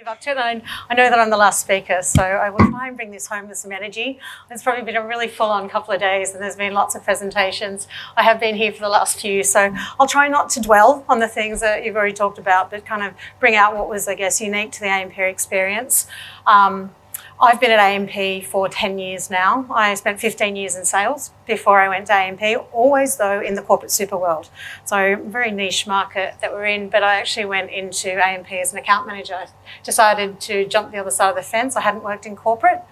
live up to it. And I know that I'm the last speaker, so I will try and bring this home with some energy. It's probably been a really full-on couple of days and there's been lots of presentations. I have been here for the last few, so I'll try not to dwell on the things that you've already talked about, but kind of bring out what was, I guess, unique to the AMP experience. I've been at AMP for 10 years now. I spent 15 years in sales before I went to AMP, always though in the corporate super world. So very niche market that we're in, but I actually went into AMP as an account manager. I decided to jump the other side of the fence. I hadn't worked in corporate,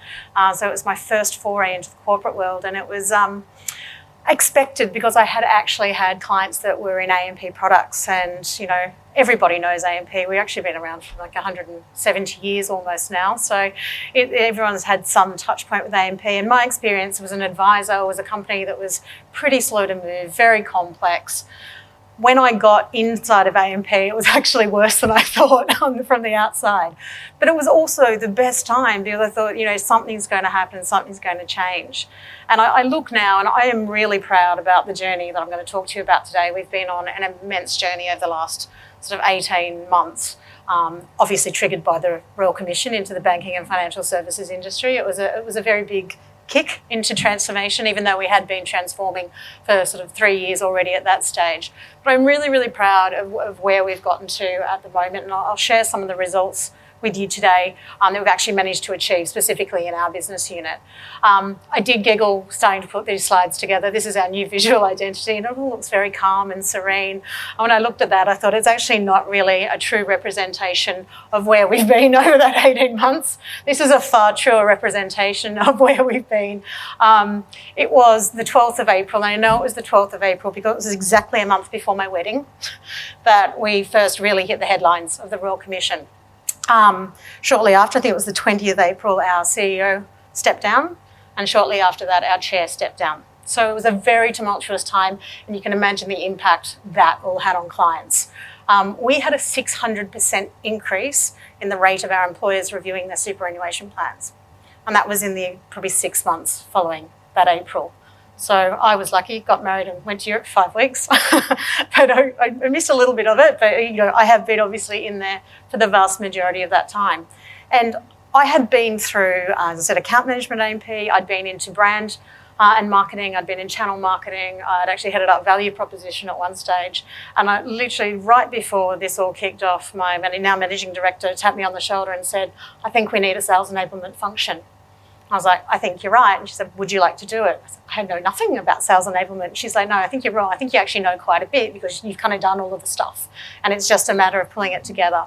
so it was my first foray into the corporate world, and it was expected because I had actually had clients that were in AMP products, and everybody knows AMP. We've actually been around for like 170 years almost now, so everyone's had some touch point with AMP. And my experience was an advisor, was a company that was pretty slow to move, very complex. When I got inside of AMP, it was actually worse than I thought from the outside. But it was also the best time because I thought, something's going to happen, something's going to change. And I look now and I am really proud about the journey that I'm going to talk to you about today. We've been on an immense journey over the last sort of 18 months, obviously triggered by the Royal Commission into the banking and financial services industry. It was a very big kick into transformation, even though we had been transforming for sort of 3 years already at that stage. But I'm really, really proud of where we've gotten to at the moment, and I'll share some of the results with you today that we've actually managed to achieve specifically in our business unit. I did giggle starting to put these slides together. This is our new visual identity and it all looks very calm and serene. And when I looked at that, I thought it's actually not really a true representation of where we've been over that 18 months. This is a far truer representation of where we've been. It was the 12th of April, and I know it was the 12th of April because it was exactly a month before my wedding that we first really hit the headlines of the Royal Commission. Shortly after, I think it was the 20th of April, our CEO stepped down, and shortly after that, our chair stepped down. So it was a very tumultuous time, and you can imagine the impact that all had on clients. We had a 600% increase in the rate of our employers reviewing their superannuation plans, and that was in the probably 6 months following that April. So I was lucky, got married and went to Europe for 5 weeks. But I missed a little bit of it. But I have been obviously in there for the vast majority of that time. And I had been through, as I said, account management at AMP. I'd been into brand and marketing. I'd been in channel marketing. I'd actually headed up value proposition at one stage. And I literally, right before this all kicked off, my now managing director tapped me on the shoulder and said, "I think we need a sales enablement function." I was like, "I think you're right." And she said, "Would you like to do it?" I said, "I know nothing about sales enablement." She's like, "No, I think you're wrong. I think you actually know quite a bit because you've kind of done all of the stuff. And it's just a matter of pulling it together."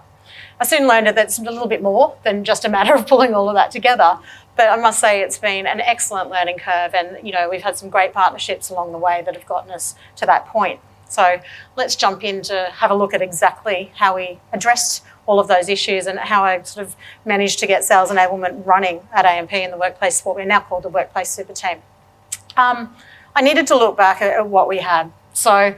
I soon learned that it's a little bit more than just a matter of pulling all of that together. But I must say it's been an excellent learning curve. And, we've had some great partnerships along the way that have gotten us to that point. So let's jump in to have a look at exactly how we addressed all of those issues and how I sort of managed to get sales enablement running at AMP in the workplace, what we're now called the Workplace Super Team. I needed to look back at what we had. So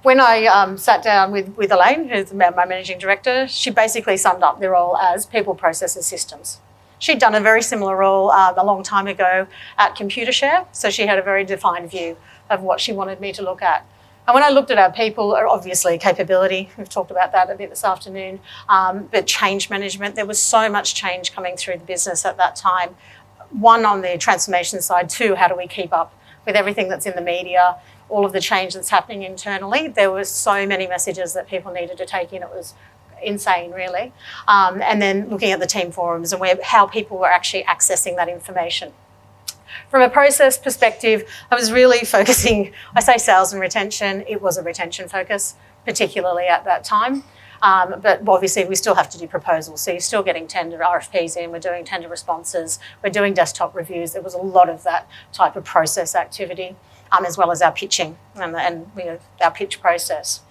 when I sat down with Elaine, who's my managing director, she basically summed up the role as people, processes, systems. She'd done a very similar role a long time ago at Computershare, so she had a very defined view of what she wanted me to look at. And when I looked at our people, obviously capability, we've talked about that a bit this afternoon, but change management, there was so much change coming through the business at that time. One, on the transformation side. Two, how do we keep up with everything that's in the media, all of the change that's happening internally? There were so many messages that people needed to take in. It was insane, really. And then looking at the team forums and how people were actually accessing that information. From a process perspective, I was really focusing, I say sales and retention, it was a retention focus, particularly at that time. But obviously we still have to do proposals. So you're still getting tender RFPs in, we're doing tender responses, we're doing desktop reviews. There was a lot of that type of process activity, as well as our pitching and our pitch process.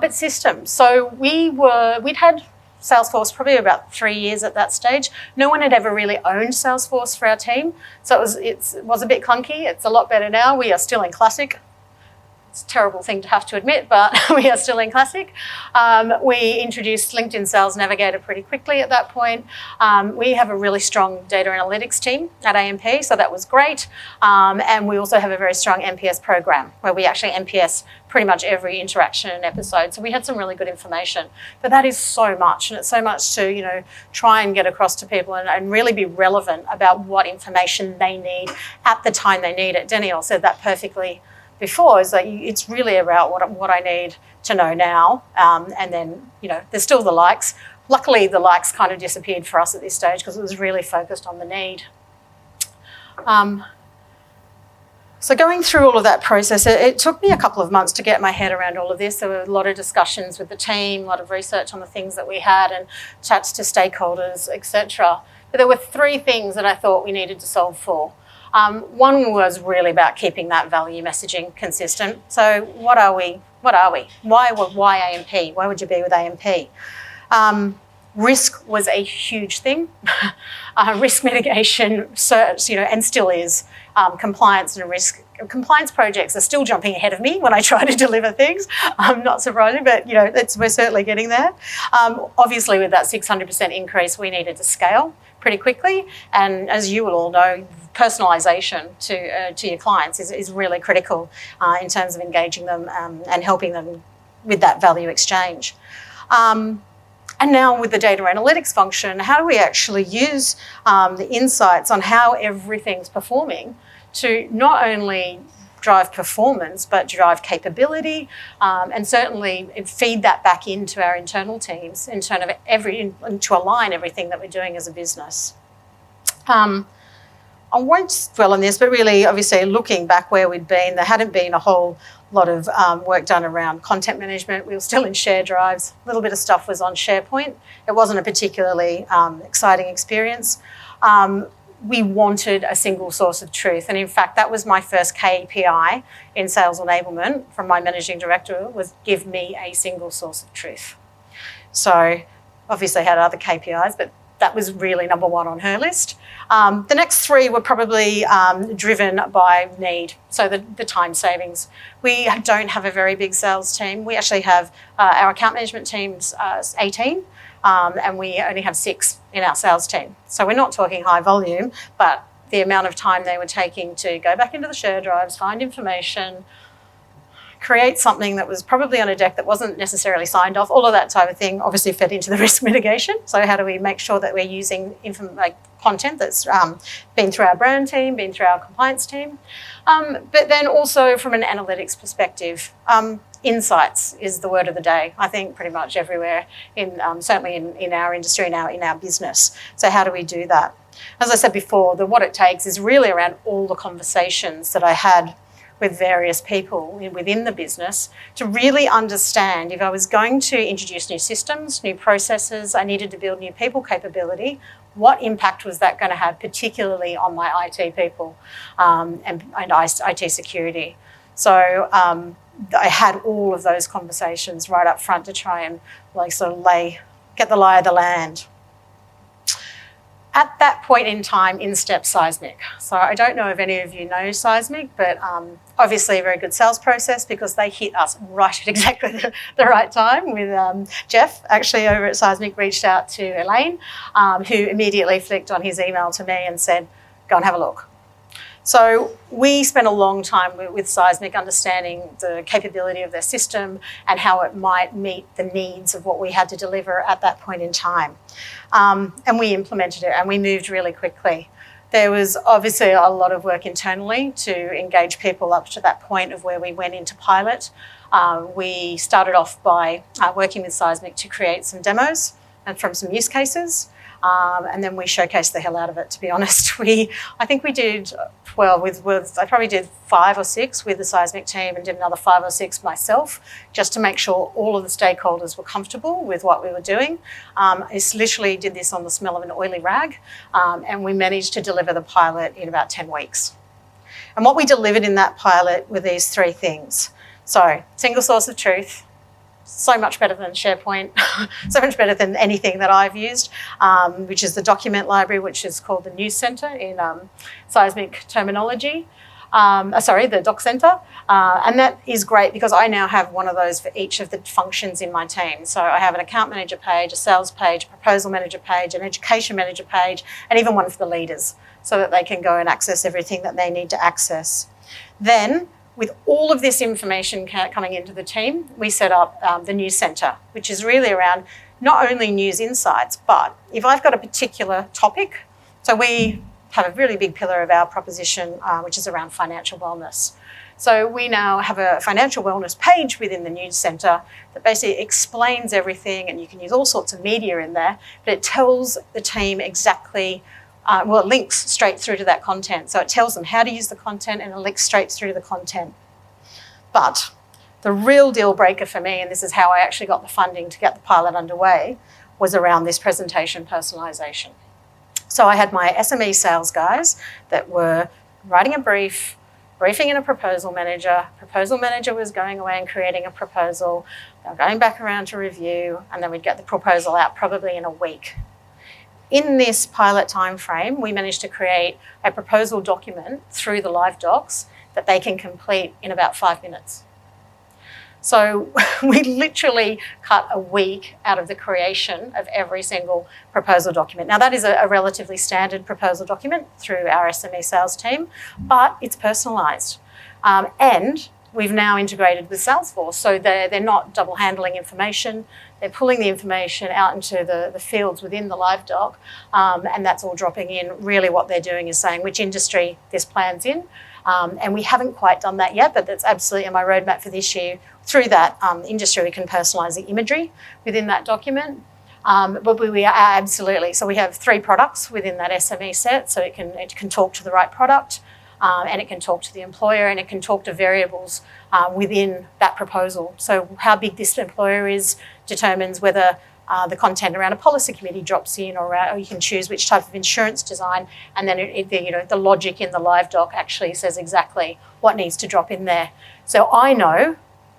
But systems. So we'd had Salesforce probably about 3 years at that stage. No one had ever really owned Salesforce for our team. So it was a bit clunky. It's a lot better now. We are still in Classic. It's a terrible thing to have to admit, but we are still in Classic. We introduced LinkedIn Sales Navigator pretty quickly at that point. We have a really strong data analytics team at AMP, so that was great. And we also have a very strong NPS program where we actually NPS pretty much every interaction and episode. So we had some really good information. But that is so much, and it's so much to, try and get across to people and really be relevant about what information they need at the time they need it. Danielle said that perfectly before, is that it's really about what I need to know now. And then, there's still the likes. Luckily, the likes kind of disappeared for us at this stage because it was really focused on the need. So going through all of that process, it took me a couple of months to get my head around all of this. There were a lot of discussions with the team, a lot of research on the things that we had and chats to stakeholders, etc. But there were 3 things that I thought we needed to solve for. One was really about keeping that value messaging consistent. So what are we? Why AMP? Why would you be with AMP? Risk was a huge thing. Risk mitigation, and still is. Compliance and risk. Compliance projects are still jumping ahead of me when I try to deliver things. Not surprising, but we're certainly getting there. Obviously, with that 600% increase, we needed to scale pretty quickly. And as you will all know, personalisation to your clients is really critical in terms of engaging them and helping them with that value exchange. And now with the data analytics function, how do we actually use the insights on how everything's performing to not only drive performance, but drive capability, and certainly feed that back into our internal teams to align everything that we're doing as a business. I won't dwell on this, but really, obviously, looking back where we'd been, there hadn't been a whole lot of work done around content management. We were still in share drives. A little bit of stuff was on SharePoint. It wasn't a particularly exciting experience. We wanted a single source of truth. And in fact, that was my first KPI in sales enablement from my managing director, was give me a single source of truth. So obviously I had other KPIs, but that was really number 1 on her list. The next 3 were probably driven by need, so the time savings. We don't have a very big sales team. We actually have our account management team's 18, and we only have 6 in our sales team. So we're not talking high volume, but the amount of time they were taking to go back into the share drives, find information, create something that was probably on a deck that wasn't necessarily signed off, all of that type of thing obviously fed into the risk mitigation. So how do we make sure that we're using content that's been through our brand team, been through our compliance team? But then also from an analytics perspective, insights is the word of the day, I think, pretty much everywhere, certainly in our industry, in our business. So how do we do that? As I said before, what it takes is really around all the conversations that I had with various people within the business to really understand if I was going to introduce new systems, new processes, I needed to build new people capability, what impact was that going to have, particularly on my IT people and IT security. So I had all of those conversations right up front to try and get the lie of the land. At that point in time, in stepped Seismic. So I don't know if any of you know Seismic, but obviously a very good sales process because they hit us right at exactly the right time with Jeff, actually over at Seismic, reached out to Elaine, who immediately flicked on his email to me and said, go and have a look. So we spent a long time with Seismic understanding the capability of their system and how it might meet the needs of what we had to deliver at that point in time. And we implemented it and we moved really quickly. There was obviously a lot of work internally to engage people up to that point of where we went into pilot. We started off by working with Seismic to create some demos and from some use cases. And then we showcased the hell out of it, to be honest. I think we did, I probably did 5 or 6 with the Seismic team and did another 5 or 6 myself, just to make sure all of the stakeholders were comfortable with what we were doing. I literally did this on the smell of an oily rag, and we managed to deliver the pilot in about 10 weeks. And what we delivered in that pilot were these 3 things. So, single source of truth, so much better than SharePoint, so much better than anything that I've used, which is the document library, which is called the News Center in Seismic terminology. the doc center. And that is great because I now have one of those for each of the functions in my team. So I have an account manager page, a sales page, a proposal manager page, an education manager page, and even one for the leaders so that they can go and access everything that they need to access. Then, with all of this information coming into the team, we set up the news center, which is really around not only news insights, but if I've got a particular topic, so we have a really big pillar of our proposition, which is around financial wellness. So we now have a financial wellness page within the news center that basically explains everything, and you can use all sorts of media in there, but it tells the team exactly, it links straight through to that content. So it tells them how to use the content and it links straight through to the content. But the real deal breaker for me, and this is how I actually got the funding to get the pilot underway, was around this presentation personalisation. So I had my SME sales guys that were writing a briefing in a proposal manager. Proposal manager was going away and creating a proposal. They were going back around to review, and then we'd get the proposal out probably in a week. In this pilot time frame, we managed to create a proposal document through the live docs that they can complete in about 5 minutes. So we literally cut a week out of the creation of every single proposal document. Now that is a relatively standard proposal document through our SME sales team, but it's personalised. And we've now integrated with Salesforce, so they're not double handling information. They're pulling the information out into the fields within the live doc, and that's all dropping in. Really what they're doing is saying which industry this plan's in. And we haven't quite done that yet, but that's absolutely in my roadmap for this year. Through that industry, we can personalise the imagery within that document. But we are absolutely, so we have 3 products within that SME set, so it can talk to the right product, and it can talk to the employer, and it can talk to variables within that proposal. So how big this employer is determines whether the content around a policy committee drops in, or you can choose which type of insurance design, and then the logic in the live doc actually says exactly what needs to drop in there. So I know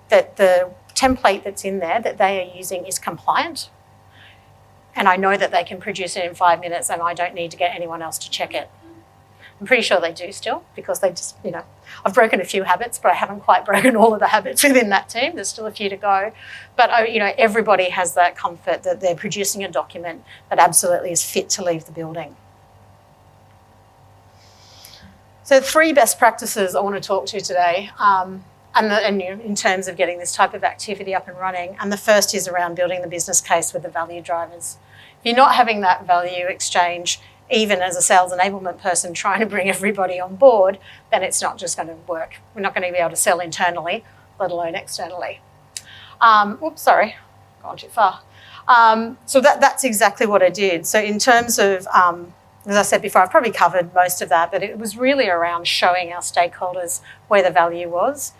that the template that's in there that they are using is compliant, and I know that they can produce it in 5 minutes, and I don't need to get anyone else to check it. I'm pretty sure they do still, because they just, I've broken a few habits, but I haven't quite broken all of the habits within that team. There's still a few to go. But, everybody has that comfort that they're producing a document that absolutely is fit to leave the building. So 3 best practices I want to talk to today, in terms of getting this type of activity up and running. And the first is around building the business case with the value drivers. If you're not having that value exchange, even as a sales enablement person trying to bring everybody on board, then it's not just going to work. We're not going to be able to sell internally, let alone externally. Gone too far. So that's exactly what I did. So in terms of, as I said before, I've probably covered most of that, but it was really around showing our stakeholders where the value was.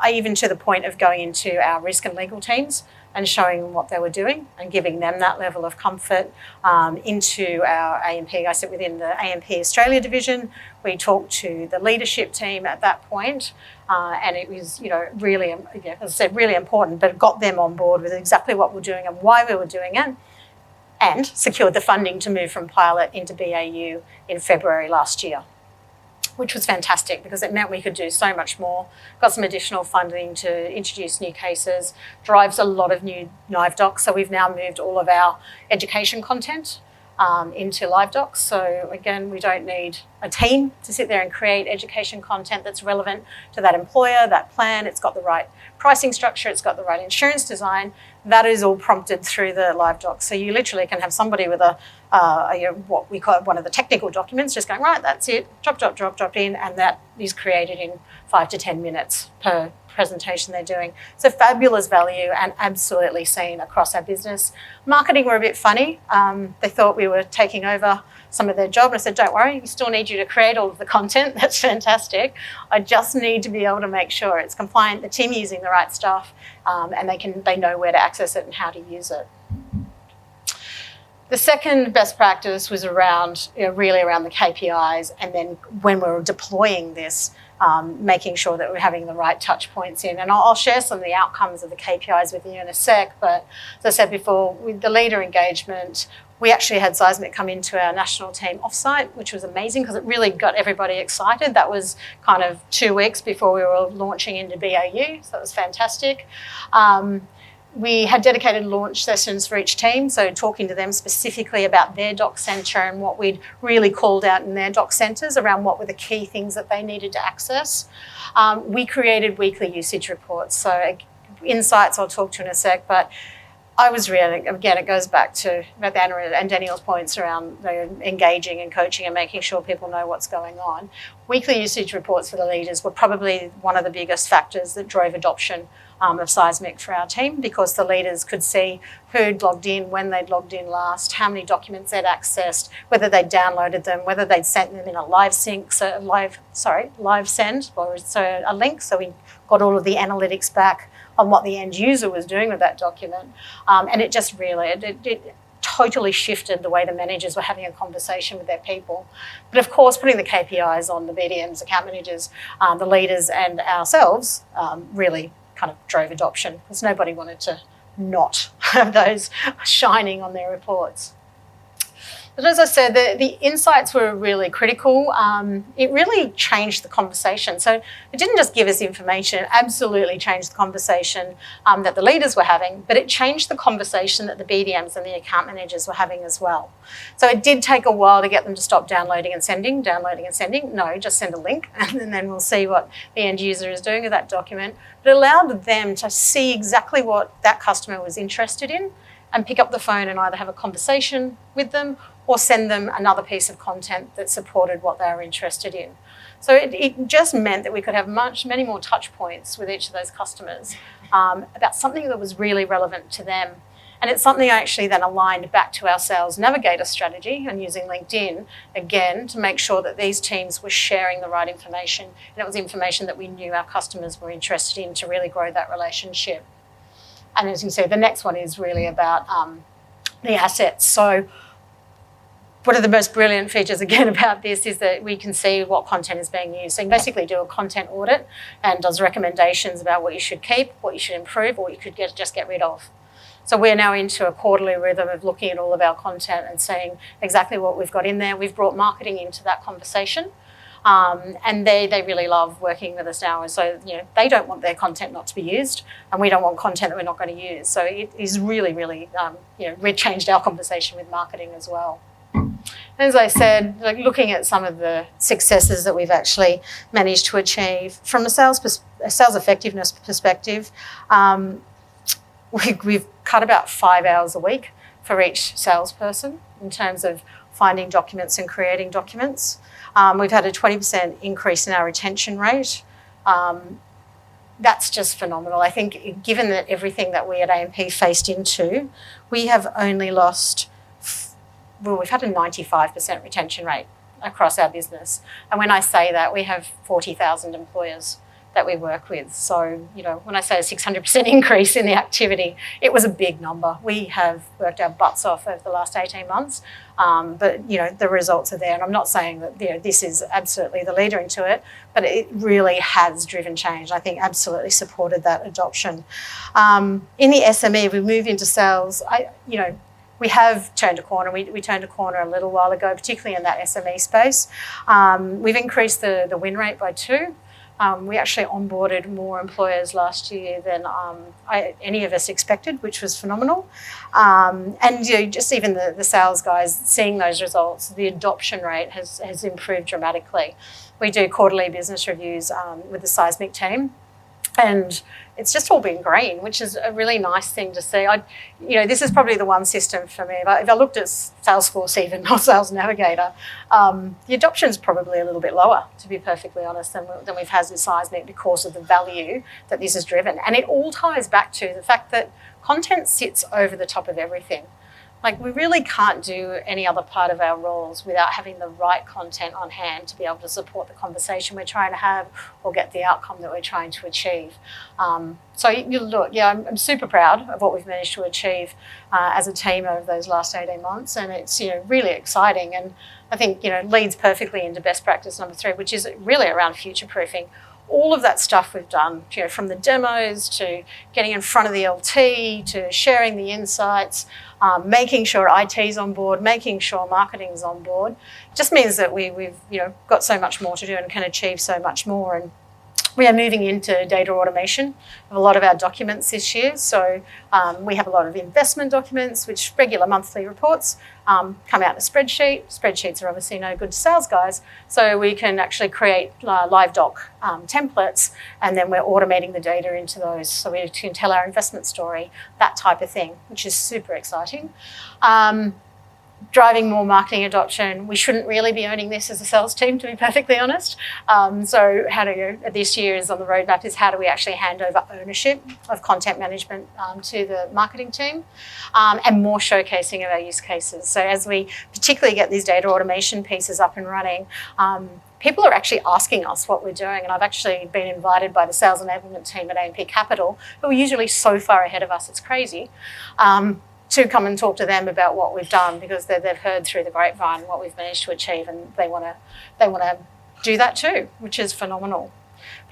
Even to the point of going into our risk and legal teams and showing them what they were doing and giving them that level of comfort. Into our AMP, I sit within the AMP Australia division. We talked to the leadership team at that point, and it was, really, as I said, really important, but it got them on board with exactly what we're doing and why we were doing it, and secured the funding to move from pilot into BAU in February last year, which was fantastic because it meant we could do so much more. Got some additional funding to introduce new cases, drives a lot of new live docs. So we've now moved all of our education content into live docs. So again, we don't need a team to sit there and create education content that's relevant to that employer, that plan. It's got the right pricing structure, it's got the right insurance design. That is all prompted through the live docs. So you literally can have somebody with what we call one of the technical documents, just going, right, that's it, drop in, and that is created in 5 to 10 minutes per presentation they're doing. So fabulous value and absolutely seen across our business. Marketing were a bit funny. They thought we were taking over some of their job. And I said, don't worry, we still need you to create all of the content. That's fantastic. I just need to be able to make sure it's compliant, the team using the right stuff, and they know where to access it and how to use it. The second best practice was around, really around the KPIs, and then when we were deploying this, making sure that we're having the right touch points in. And I'll share some of the outcomes of the KPIs with you in a sec, but as I said before, with the leader engagement, We actually had Seismic come into our national team offsite, which was amazing because it really got everybody excited. That was kind of 2 weeks before we were launching into BAU, so that was fantastic. We had dedicated launch sessions for each team, so talking to them specifically about their doc centre and what we'd really called out in their doc centres around what were the key things that they needed to access. We created weekly usage reports, so insights I'll talk to in a sec, but I was really, again, it goes back to Anna and Danielle's points around engaging and coaching and making sure people know what's going on. Weekly usage reports for the leaders were probably one of the biggest factors that drove adoption of Seismic for our team, because the leaders could see who'd logged in, when they'd logged in last, how many documents they'd accessed, whether they'd downloaded them, whether they'd sent them in a live send, or so a link, so we got all of the analytics back on what the end user was doing with that document. And it just really, it totally shifted the way the managers were having a conversation with their people. But of course, putting the KPIs on the BDMs, account managers, the leaders and ourselves really kind of drove adoption, because nobody wanted to not have those shining on their reports. But as I said, the insights were really critical. It really changed the conversation. So it didn't just give us information, it absolutely changed the conversation that the leaders were having, but it changed the conversation that the BDMs and the account managers were having as well. So it did take a while to get them to stop downloading and sending. No, just send a link and then we'll see what the end user is doing with that document. But it allowed them to see exactly what that customer was interested in and pick up the phone and either have a conversation with them or send them another piece of content that supported what they were interested in. So it just meant that we could have many more touch points with each of those customers about something that was really relevant to them. And it's something I actually then aligned back to our Sales Navigator strategy and using LinkedIn, again, to make sure that these teams were sharing the right information. And it was information that we knew our customers were interested in to really grow that relationship. And as you can see, the next one is really about the assets. So one of the most brilliant features, again, about this is that we can see what content is being used. So you can basically do a content audit and does recommendations about what you should keep, what you should improve, or what you could just get rid of. So we're now into a quarterly rhythm of looking at all of our content and seeing exactly what we've got in there. We've brought marketing into that conversation. And they really love working with us now. So, they don't want their content not to be used, and we don't want content that we're not going to use. So it is really, really, we've changed our conversation with marketing as well. As I said, looking at some of the successes that we've actually managed to achieve from a sales effectiveness perspective, we've cut about 5 hours a week for each salesperson in terms of finding documents and creating documents. We've had a 20% increase in our retention rate. That's just phenomenal. I think given that everything that we at AMP faced into, we have only lost, we've had a 95% retention rate across our business. And when I say that, we have 40,000 employers that we work with. So, when I say a 600% increase in the activity, it was a big number. We have worked our butts off over the last 18 months, but, the results are there. And I'm not saying that, this is absolutely the leader into it, but it really has driven change. I think absolutely supported that adoption. In the SME, we move into sales. We have turned a corner. We turned a corner a little while ago, particularly in that SME space. We've increased the win rate by 2. We actually onboarded more employers last year than any of us expected, which was phenomenal. And just even the sales guys seeing those results, the adoption rate has improved dramatically. We do quarterly business reviews with the Seismic team, and it's just all been green, which is a really nice thing to see. This is probably the one system for me. If I looked at Salesforce even, or Sales Navigator, the adoption is probably a little bit lower, to be perfectly honest, than we've had with Seismic because of the value that this has driven. And it all ties back to the fact that content sits over the top of everything. We really can't do any other part of our roles without having the right content on hand to be able to support the conversation we're trying to have or get the outcome that we're trying to achieve. I'm super proud of what we've managed to achieve as a team over those last 18 months, and it's really exciting. And I think leads perfectly into best practice number 3, which is really around future-proofing. all of that stuff we've done, from the demos to getting in front of the LT to sharing the insights, making sure IT's on board, making sure marketing's on board, just means that we've got so much more to do and can achieve so much more. And we are moving into data automation of a lot of our documents this year. So we have a lot of investment documents, which regular monthly reports come out in a spreadsheet. Spreadsheets are obviously no good to sales guys. So we can actually create live doc templates, and then we're automating the data into those so we can tell our investment story, that type of thing, which is super exciting. Driving more marketing adoption. We shouldn't really be owning this as a sales team, to be perfectly honest. So this year is on the roadmap is how do we actually hand over ownership of content management to the marketing team, and more showcasing of our use cases. So as we particularly get these data automation pieces up and running, people are actually asking us what we're doing. And I've actually been invited by the sales enablement team at A&P Capital, who are usually so far ahead of us, it's crazy, to come and talk to them about what we've done, because they've heard through the grapevine what we've managed to achieve, and they want to do that too, which is phenomenal.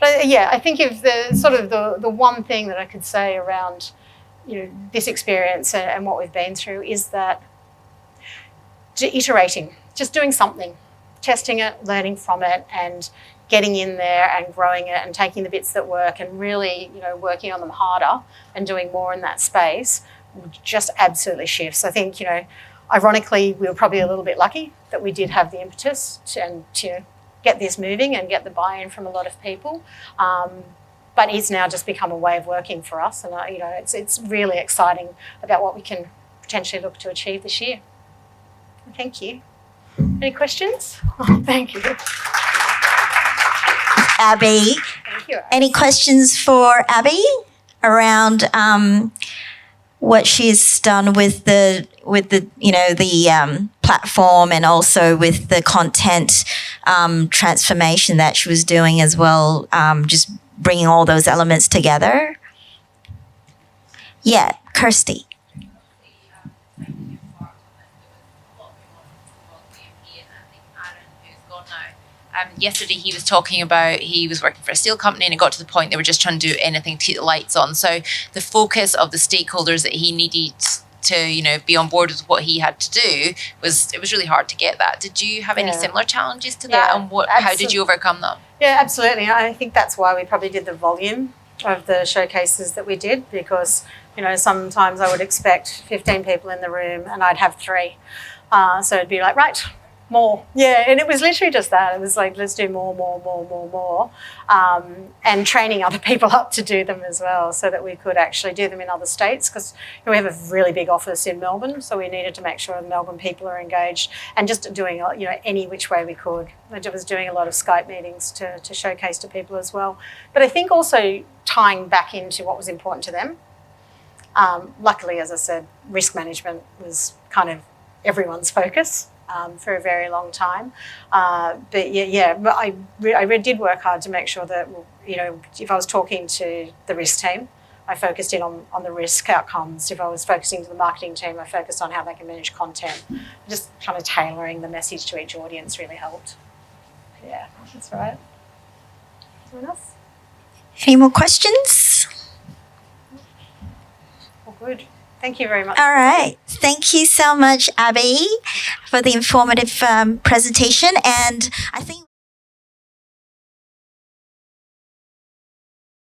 But I think if the one thing that I could say around this experience and what we've been through is that iterating, just doing something, testing it, learning from it, and getting in there and growing it and taking the bits that work and really working on them harder and doing more in that space just absolutely shifts. I think, ironically, we were probably a little bit lucky that we did have the impetus to get this moving and get the buy-in from a lot of people. But it's now just become a way of working for us. And, it's really exciting about what we can potentially look to achieve this year. Thank you. Any questions? Thank you. Abby. Thank you. Any questions for Abby around what she's done with the platform, and also with the content transformation that she was doing as well, just bringing all those elements together? Yeah, Kirsty. Yesterday he was talking about he was working for a steel company, and it got to the point they were just trying to do anything to keep the lights on. So the focus of the stakeholders that he needed to be on board with what he had to do was really hard to get that. Did you have any similar challenges to that, and how did you overcome them? Yeah, absolutely. I think that's why we probably did the volume of the showcases that we did, because sometimes I would expect 15 people in the room and I'd have 3. So it'd be like, right, more. Yeah, and it was literally just that. It was like, let's do more. And training other people up to do them as well, so that we could actually do them in other states, because we have a really big office in Melbourne, so we needed to make sure the Melbourne people are engaged, and just doing any which way we could. I was doing a lot of Skype meetings to showcase to people as well. But I think also tying back into what was important to them. Luckily, as I said, risk management was kind of everyone's focus for a very long time. But I did work hard to make sure that, if I was talking to the risk team, I focused in on the risk outcomes. If I was focusing to the marketing team, I focused on how they can manage content. Just kind of tailoring the message to each audience really helped. Yeah, that's right. Anyone else? Any more questions? All good. Thank you very much. All right. Thank you so much, Abby, for the informative presentation. And I think